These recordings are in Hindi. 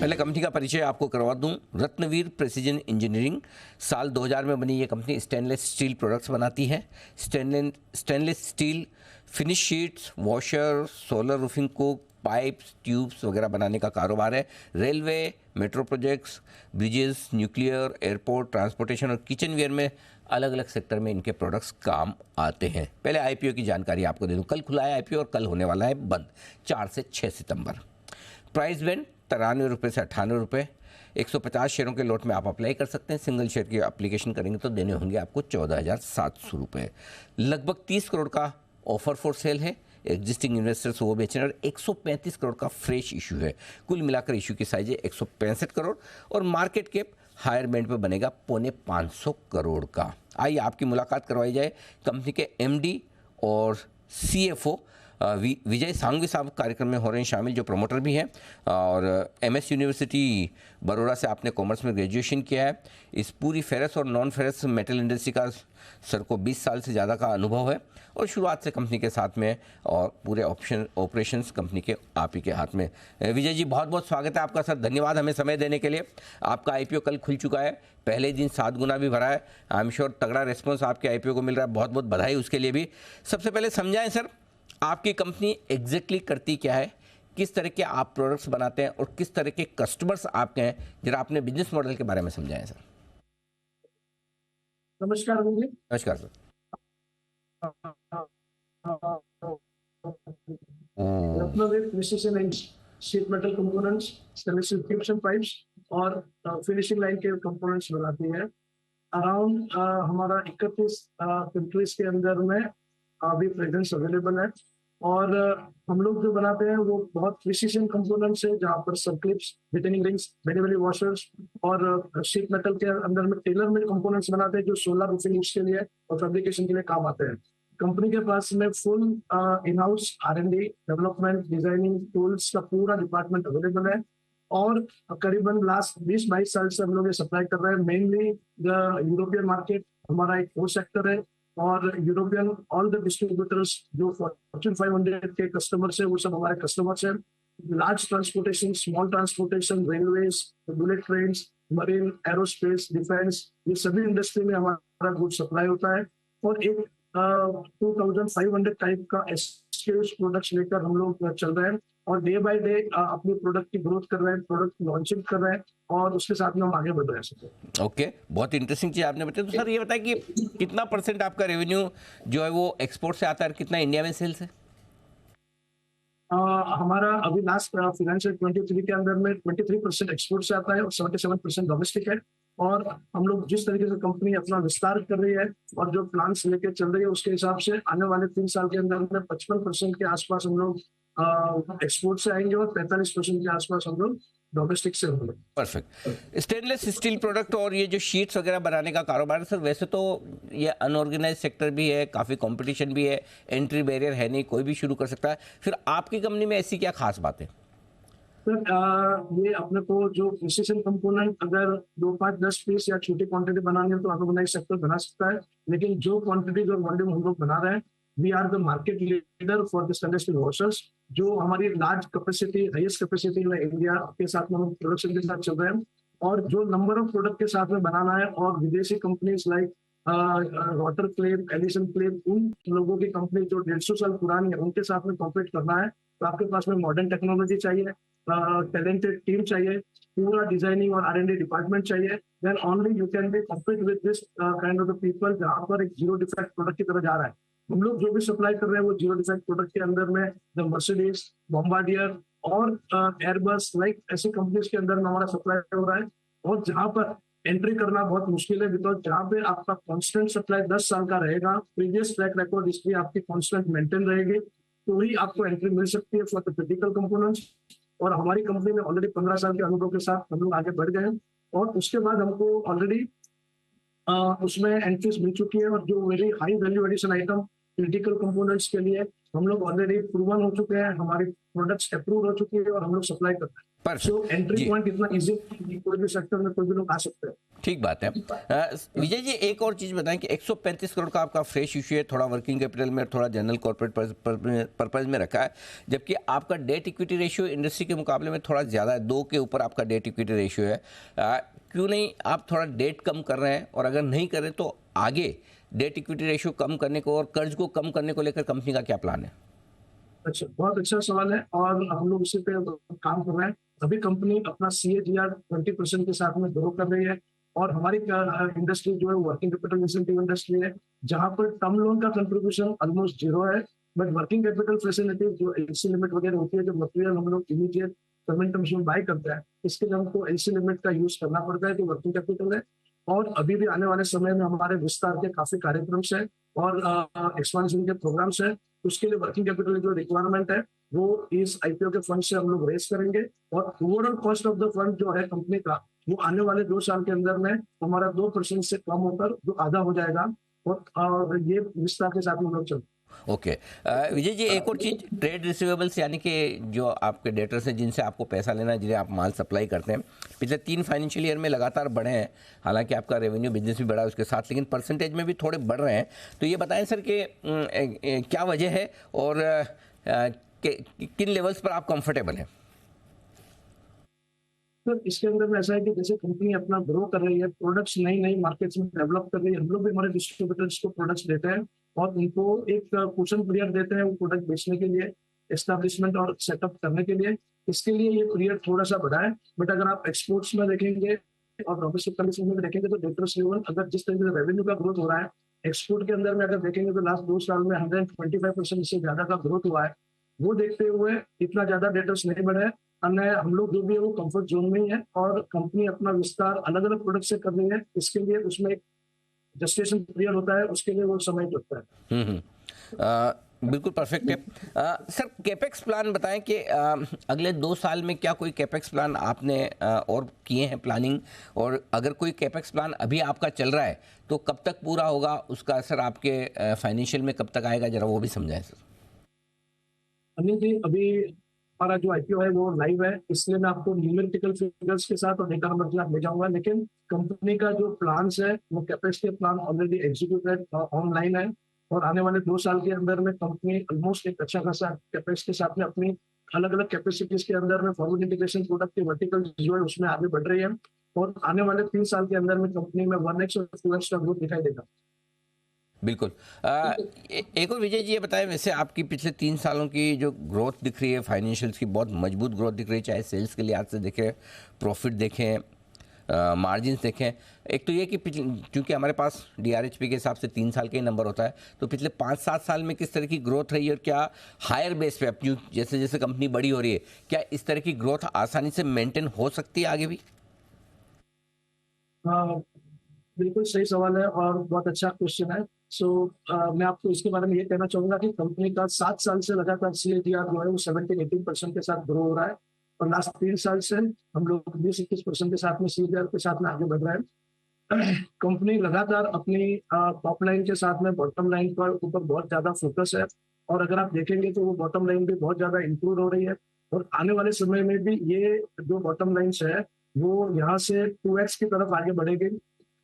पहले कंपनी का परिचय आपको करवा दूं। रत्नवीर प्रेसिजन इंजीनियरिंग साल 2000 में बनी ये कंपनी स्टेनलेस स्टील प्रोडक्ट्स बनाती है। Stainless steel finish sheets, washer, solar roofing को पाइप्स, ट्यूब्स वगैरह बनाने का कारोबार है। Railway, metro projects, bridges, nuclear, airport, transportation और किचन वेयर में अलग अलग सेक्टर में इनके प्रोडक्ट्स काम आते हैं। पहले आईपीओ की जानकारी आपको दे दूं। कल खुला है आईपीओ और कल होने वाला है बंद 4 से 6 सितंबर। प्राइस बैंड 93 रुपये से 98 रुपये। 150 शेयरों के लॉट में आप अप्लाई कर सकते हैं। सिंगल शेयर की एप्लीकेशन करेंगे तो देने होंगे आपको 14,700 रुपये। लगभग 30 करोड़ का ऑफर फॉर सेल है। एग्जिस्टिंग इन्वेस्टर्स वो बेच रहे हैं और 135 करोड़ का फ्रेश इशू है। कुल मिलाकर इशू की साइज है 165 करोड़ और मार्केट कैप हायर बैंड पे बनेगा 450 करोड़ का। आइए आपकी मुलाकात करवाई जाए कंपनी के एमडी और सीएफओ विजय सांघवी साहब कार्यक्रम में हो रहे हैं शामिल, जो प्रमोटर भी हैं और एमएस यूनिवर्सिटी बड़ौदा से आपने कॉमर्स में ग्रेजुएशन किया है। इस पूरी फेरस और नॉन फेरस मेटल इंडस्ट्री का सर को 20 साल से ज़्यादा का अनुभव है और शुरुआत से कंपनी के साथ में और पूरे ऑपरेशंस कंपनी के आप ही के हाथ में। विजय जी, बहुत बहुत स्वागत है आपका सर। धन्यवाद हमें समय देने के लिए। आपका आईपीओ कल खुल चुका है, पहले दिन 7 गुना भी भरा है। आई एम श्योर तगड़ा रिस्पॉन्स आपके आईपीओ को मिल रहा है। बहुत बहुत बधाई उसके लिए भी। सबसे पहले समझाएं सर, आपकी कंपनी एग्जैक्टली करती क्या है, किस तरह के आप प्रोडक्ट्स बनाते हैं और किस तरह के कस्टमर्स आपके हैं, जरा अपने बिजनेस मॉडल के बारे में समझाएं सर। नमस्कार मुझे। नमस्कार sir. Ratnaveer precision and sheet metal components, stainless steel tubes and pipes और फिनिशिंग लाइन के कंपोनेंट्स बनाती है। अराउंड हमारा 31 कंट्रीज के अंदर में अभी प्रेजेंस अवेलेबल है और हम लोग जो बनाते हैं वो बहुत प्रिसिजन कंपोनेंट्स है, जहाँ पर सर्क्लिप्स, रिटेनिंग रिंग्स, बेनिवली वॉशर्स और शीट मेटल के अंदर में टेलर मेड कंपोनेंट्स बनाते हैं जो सोलर रूफिंग के लिए और फैब्रिकेशन के लिए काम आते हैं। कंपनी के पास में full in house R&D, development, designing tools का पूरा डिपार्टमेंट अवेलेबल है और करीबन लास्ट 20-22 साल से हम लोग ये सप्लाई कर रहे हैं। मेनली यूरोपियन मार्केट हमारा एक कोर सेक्टर है और यूरोपियन ऑल द डिस्ट्रीब्यूटर्स जो फॉर्च्यून 500 के कस्टमर्स है वो सब हमारे कस्टमर्स हैं। Large transportation, small transportation, railways, bullet train, marine, aerospace, defence, ये सभी इंडस्ट्री में हमारा गुड सप्लाई होता है और एक 2500 टाइप का SKUs प्रोडक्ट्स लेकर हम लोग चल रहे हैं और डे बाय डे अपनी प्रोडक्ट की ग्रोथ कर रहे हैं, प्रोडक्ट लॉन्चिंग कर रहे हैं और उसके साथ में हम आगे बढ़ रहे हैं। ओके, बहुत इंटरेस्टिंग चीज़ आपने बताई। तो सर ये बताया कि कितना % आपका रेवेन्यू जो है वो एक्सपोर्ट से आता है और कितना इंडिया में सेल्स है? हमारा अभी लास्ट फाइनेंशियल 23 के अंदर में 23% एक्सपोर्ट से आता है और 77% डोमेस्टिक है और हम लोग जिस तरीके से कंपनी अपना विस्तार कर रही है और जो प्लान्स लेके चल रही है उसके हिसाब से आने वाले 3 साल के अंदर में 55% के आसपास हम लोग एक्सपोर्ट से आएंगे और 45% के आसपास हम लोग डोमेस्टिक से होंगे। परफेक्ट। स्टेनलेस स्टील प्रोडक्ट और ये जो शीट्स वगैरह बनाने का कारोबार है सर, वैसे तो ये अनऑर्गेनाइज सेक्टर भी है, काफ़ी कंपटीशन भी है, एंट्री बैरियर है नहीं, कोई भी शुरू कर सकता है। फिर आपकी कंपनी में ऐसी क्या खास बात है? सर ये अपने को जो प्रिसिजन कंपोनेंट अगर 2, 5, 10 पीस या छोटी क्वांटिटी बनानी है तो ऑर्गेनाइज सेक्टर बना सकता है, लेकिन जो क्वांटिटी और वॉल्यूम हम लोग बना रहे हैं we are the market leader for the stainless steel washers, जो हमारी लार्ज कैपेसिटी, हाईएस्ट कैपेसिटी में इंडिया के साथ में हम प्रोडक्शन के साथ चल रहे हैं और जो नंबर ऑफ प्रोडक्ट के साथ में बनाना है और विदेशी companies like water claim, Edison claim, उन लोगों की कंपनी जो 150 साल पुरानी है उनके साथ में कॉम्पीट करना है तो आपके पास में मॉडर्न टेक्नोलॉजी चाहिए, टैलेंटेड टीम चाहिए, पूरा डिजाइनिंग और R&D डिपार्टमेंट चाहिए, then only you can be compete with this kind of the people, जहाँ पर एक जीरो डिफेक्ट प्रोडक्ट की तरह जा रहा है। हम लोग जो भी सप्लाई कर रहे हैं वो जीरो डिफेक्ट प्रोडक्ट के अंदर में द मर्सिडीज, बॉम्बार्डियर और एयरबस लाइक ऐसी कंपनीज के अंदर में हमारा सप्लाई हो रहा है और जहाँ पर एंट्री करना बहुत मुश्किल है बिकॉज जहाँ पे आपका कांस्टेंट सप्लाई 10 साल का रहेगा, प्रीवियस ट्रैक रिकॉर्ड हिस्ट्री आपकी कांस्टेंट मेंटेन रहेगी, तो ही आपको एंट्री मिल सकती है फॉर द क्रिटिकल कंपोनेंट्स। और हमारी कंपनी में ऑलरेडी 15 साल के अनुभव के साथ हम लोग आगे बढ़ गए हैं और उसके बाद हमको ऑलरेडी उसमें एंट्रीज मिल चुकी है और जो very high value addition item critical components के लिए हम लोग ऑलरेडी प्रूवन हो चुके हैं, हमारी प्रोडक्ट्स अप्रूव हो चुकी है और हम लोग सप्लाई करते हैं। सो एंट्री पॉइंट इतना इजी, कोई भी सेक्टर में कोई भी लोग आ सकते हैं। ठीक बात है। विजय जी, एक और चीज़ बताएं कि 135 करोड़ का आपका फ्रेश इशू है, थोड़ा वर्किंग कैपिटल में, थोड़ा जनरल कॉर्पोरेट पर्पज में रखा है, जबकि आपका डेट इक्विटी रेशियो इंडस्ट्री के मुकाबले में थोड़ा ज़्यादा है, 2 के ऊपर आपका डेट इक्विटी रेशियो है। क्यों नहीं आप थोड़ा डेट कम कर रहे हैं, और अगर नहीं करें तो आगे डेट इक्विटी रेशियो कम करने को और कर्ज को कम करने को लेकर कंपनी का क्या प्लान है? अच्छा, बहुत अच्छा सवाल है और हम लोग उसी पे काम कर रहे हैं। अभी कंपनी अपना CAGR 20% के साथ में ग्रो कर रही है और हमारी इंडस्ट्री जो है वर्किंग कैपिटल इंसेंटिव इंडस्ट्री है, जहां पर टर्म लोन का कंट्रीब्यूशन ऑलमोस्ट जीरो है, बट वर्किंग कैपिटल फैसिलिटी जो LC लिमिट वगैरह होती है, जो मटेरियल हम लोग इमीडिएट पेमेंट टर्म्स में बाय करते हैं, इसके लिए हमको LC लिमिट का यूज करना पड़ता है, जो वर्किंग कैपिटल है। और अभी भी आने वाले समय में हमारे विस्तार के काफी कार्यक्रम है और एक्सपांशन के प्रोग्राम्स है। उसके लिए वर्किंग कैपिटल जो रिक्वायरमेंट है वो इस IPO के फंड से हम लोग रेस करेंगे और overall cost of the fund जो है कंपनी का, वो आने वाले 2 साल के अंदर में हमारा 2% से कम होकर जो आधा हो जाएगा और ये विस्तार के साथ में हम लोग चलते। ओके। विजय जी, एक और चीज़, ट्रेड रिसीवेबल्स यानी कि जो आपके डेटर्स हैं जिनसे आपको पैसा लेना है, जिन्हें आप माल सप्लाई करते हैं, पिछले 3 फाइनेंशियल ईयर में लगातार बढ़े हैं। हालांकि आपका रेवेन्यू बिजनेस भी बढ़ा है उसके साथ, लेकिन परसेंटेज में भी थोड़े बढ़ रहे हैं। तो ये बताएं सर कि क्या वजह है और किन लेवल्स पर आप कंफर्टेबल हैं? सर, इसके अंदर में ऐसा है कि जैसे कंपनी अपना ग्रो कर रही है, प्रोडक्ट्स नई नई मार्केट्स में डेवलप कर रही है, हम लोग भी हमारे डिस्ट्रीब्यूटर्स को प्रोडक्ट्स देते हैं और उनको एक क्वेश्चन पीरियड देते हैं वो प्रोडक्ट बेचने के लिए, एस्टैब्लिशमेंट और सेटअप करने के लिए। इसके लिए ये पीरियड थोड़ा सा बढ़ा है, बट अगर आप एक्सपोर्ट्स में देखेंगे और डोमेस्टिक कंडीशन में देखेंगे तो डेटर्स लेवल अगर जिस तरीके से रेवेन्यू का ग्रोथ हो रहा है, एक्सपोर्ट के अंदर में अगर देखेंगे तो लास्ट 2 साल में 125% से ज्यादा का ग्रोथ हुआ है। वो देखते हुए इतना ज्यादा डेटर्स नहीं बढ़े, अन्य हम लोग जो भी है वो कंफर्ट जोन में ही है और कंपनी अपना विस्तार अलग अलग प्रोडक्ट से कर रही है। इसके लिए उसमें एक जस्टिफिकेशन पीरियड होता है, उसके लिए वो समय लगता है। बिल्कुल परफेक्ट है। सर, कैपेक्स प्लान बताएं कि अगले 2 साल में क्या कोई कैपेक्स प्लान आपने और किए हैं प्लानिंग, और अगर कोई कैपेक्स प्लान अभी आपका चल रहा है तो कब तक पूरा होगा, उसका असर आपके फाइनेंशियल में कब तक आएगा, जरा वो भी समझाएं सर। अनिल जी, अभी हमारा जो IPO है वो लाइव है, इसलिए मैं आपको न्यूमेरिकल फिगर्स के साथ और डेटा नंबर के साथ ले जाऊंगा, लेकिन कंपनी का जो प्लान्स है वो कैपेक्स के प्लान ऑलरेडी एग्जीक्यूटेड ऑनलाइन है और आने वाले 2 साल के अंदर में कंपनी ऑलमोस्ट एक अच्छा खासा कैपेक्स के साथ में अपनी अलग अलग कैपेसिटीज के अंदर में फॉरवर्ड इंटीग्रेशन प्रोडक्ट के वर्टिकल जो है उसमें आगे बढ़ रही है और आने वाले 3 साल के अंदर में कंपनी में 1x और 2x का ग्रोथ दिखाई देगा। बिल्कुल। एक और विजय जी ये बताएं, वैसे आपकी पिछले 3 सालों की जो ग्रोथ दिख रही है फाइनेंशियल्स की, बहुत मजबूत ग्रोथ दिख रही है, चाहे सेल्स के लिहाज से देखें, प्रॉफिट देखें, मार्जिन्स देखें। एक तो ये कि क्योंकि हमारे पास DRHP के हिसाब से 3 साल का ही नंबर होता है, तो पिछले 5-7 साल में किस तरह की ग्रोथ रही है और क्या हायर बेस पे अब जैसे जैसे कंपनी बड़ी हो रही है, क्या इस तरह की ग्रोथ आसानी से मेंटेन हो सकती है आगे भी? बिल्कुल सही सवाल है और बहुत अच्छा क्वेश्चन है। मैं आपको इसके बारे में ये कहना चाहूंगा कि कंपनी का 7 साल से लगातार CAGR जो है वो 17-18% के साथ ग्रो हो रहा है और लास्ट 3 साल से हम लोग 20-21% के साथ में CAGR के साथ में आगे बढ़ रहे हैं। कंपनी लगातार अपनी टॉप लाइन के साथ में बॉटम लाइन पर ऊपर बहुत ज्यादा फोकस है और अगर आप देखेंगे तो वो बॉटम लाइन भी बहुत ज्यादा इंप्रूव हो रही है और आने वाले समय में भी ये जो बॉटम लाइन है वो यहाँ से 2x की तरफ आगे बढ़ेगी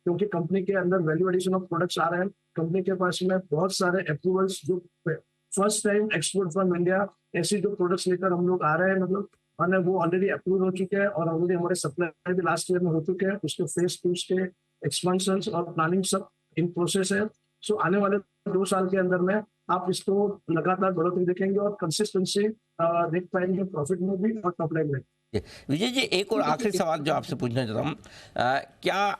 क्योंकि कंपनी के अंदर वैल्यू एडिशन ऑफ प्रोडक्ट्स आ रहे हैं। कंपनी के पास में बहुत सारे अप्रूवल्स जो first time export from India ऐसी जो प्रोडक्ट्स लेकर हम लोग आ रहे हैं, मतलब और वो ऑलरेडी अप्रूव हो चुके हैं और ऑलरेडी हमारे सप्लाई भी लास्ट ईयर में हो चुके हैं। उसके फेज 2 के एक्सपेंशन और प्लानिंग सब इन प्रोसेस है। सो आने वाले 2 साल के अंदर में आप इसको लगातार बढ़ोतरी देखेंगे और कंसिस्टेंसी देख पाएंगे प्रॉफिट में भी और टॉप लाइन में। विजय जी, एक और आखिरी सवाल जो आपसे पूछना चाहता हूँ, क्या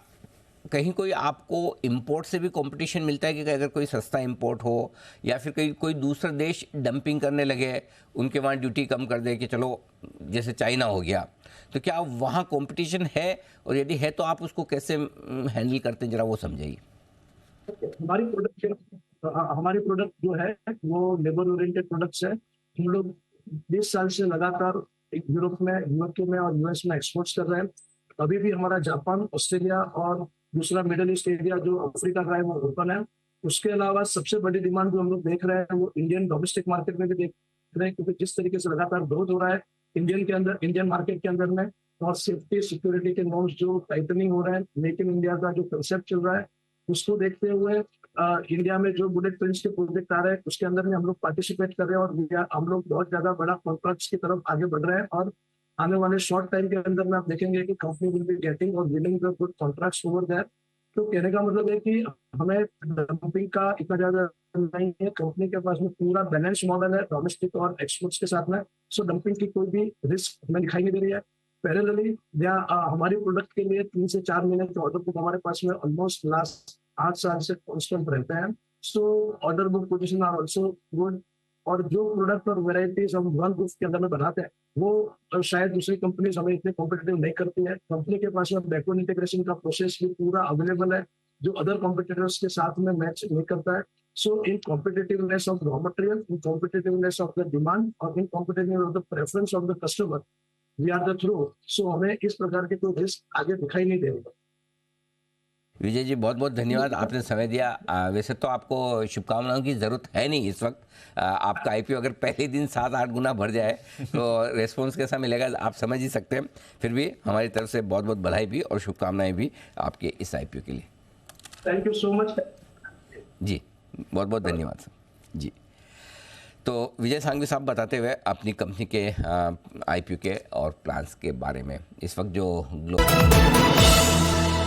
कहीं कोई आपको इंपोर्ट से भी कंपटीशन मिलता है कि अगर कोई सस्ता इंपोर्ट हो या फिर कोई दूसरा देश डंपिंग करने लगे, उनके वहाँ ड्यूटी कम कर दे कि चलो जैसे चाइना हो गया, तो क्या वहाँ कंपटीशन है और यदि है तो आप उसको कैसे हैंडल करते हैं, जरा वो समझाइए। हमारी प्रोडक्ट जो है वो लेबर ओरिएंटेड प्रोडक्ट्स है। हम लोग 20 साल से लगातार यूरोप में, यूके में और US में एक्सपोर्ट्स कर रहे हैं। अभी भी हमारा जापान, ऑस्ट्रेलिया और दूसरा मिडिल ईस्ट एरिया जो अफ्रीका का है वो ओपन है। उसके अलावा सबसे बड़ी डिमांड जो हम लोग देख रहे हैं वो इंडियन डोमेस्टिक मार्केट में भी देख रहे हैं क्योंकि जिस तरीके से लगातार ग्रोथ हो रहा है इंडियन मार्केट के अंदर में और सेफ्टी सिक्योरिटी के नॉर्म्स जो टाइटनिंग हो रहा है, मेक इन इंडिया का जो कंसेप्ट चल रहा है, उसको देखते हुए इंडिया में जो बुलेट ट्रेन्स के प्रोजेक्ट आ रहे हैं उसके अंदर में हम लोग पार्टिसिपेट कर रहे हैं और हम लोग बहुत ज्यादा बड़ा कॉन्ट्रैक्ट्स की तरफ आगे बढ़ रहे हैं। और आने वाले शॉर्ट टाइम के अंदर में आप देखेंगे कि कंपनी विल बी गेटिंग और winning the good contracts over there. तो कहने का मतलब है कि हमें डंपिंग का इतना ज्यादा नहीं है, कंपनी के पास में पूरा बैलेंस मॉडल है डोमेस्टिक और एक्सपोर्ट्स के साथ में। सो डंपिंग की कोई भी रिस्क हमें दिखाई नहीं दे रही है। पैरेलली या हमारी प्रोडक्ट के लिए 3 से 4 महीने के ऑर्डर बुक हमारे पास में ऑलमोस्ट लास्ट 8 साल से कॉन्स्टेंट रहते हैं। So order book position are also good. और जो प्रोडक्ट और वेराइटीज हम वन रूफ के अंदर में बनाते हैं वो शायद दूसरी कंपनीज हमें इतने कॉम्पिटिटिव नहीं करती है। कंपनी के पास में बैकवर्ड इंटीग्रेशन का प्रोसेस भी पूरा अवेलेबल है जो अदर कॉम्पिटिटर्स के साथ में मैच नहीं करता है। So in competitiveness of raw material, in competitiveness of the demand और in competitiveness of the preference of the customer, we are the through. So हमें इस प्रकार के कोई रिस्क आगे दिखाई नहीं दे रहा। विजय जी बहुत बहुत धन्यवाद, आपने समय दिया। वैसे तो आपको शुभकामनाओं की ज़रूरत है नहीं इस वक्त। आपका आईपीओ अगर पहले दिन 7-8 गुना बढ़ जाए तो रेस्पॉन्स कैसा मिलेगा आप समझ ही सकते हैं। फिर भी हमारी तरफ से बहुत बहुत बधाई भी और शुभकामनाएं भी आपके इस आईपीओ के लिए। थैंक यू सो मच जी, बहुत बहुत धन्यवाद सर जी। तो विजय सांघवी साहब बताते हुए अपनी कंपनी के आईपीओ के और प्लान्स के बारे में इस वक्त जो ग्लोबल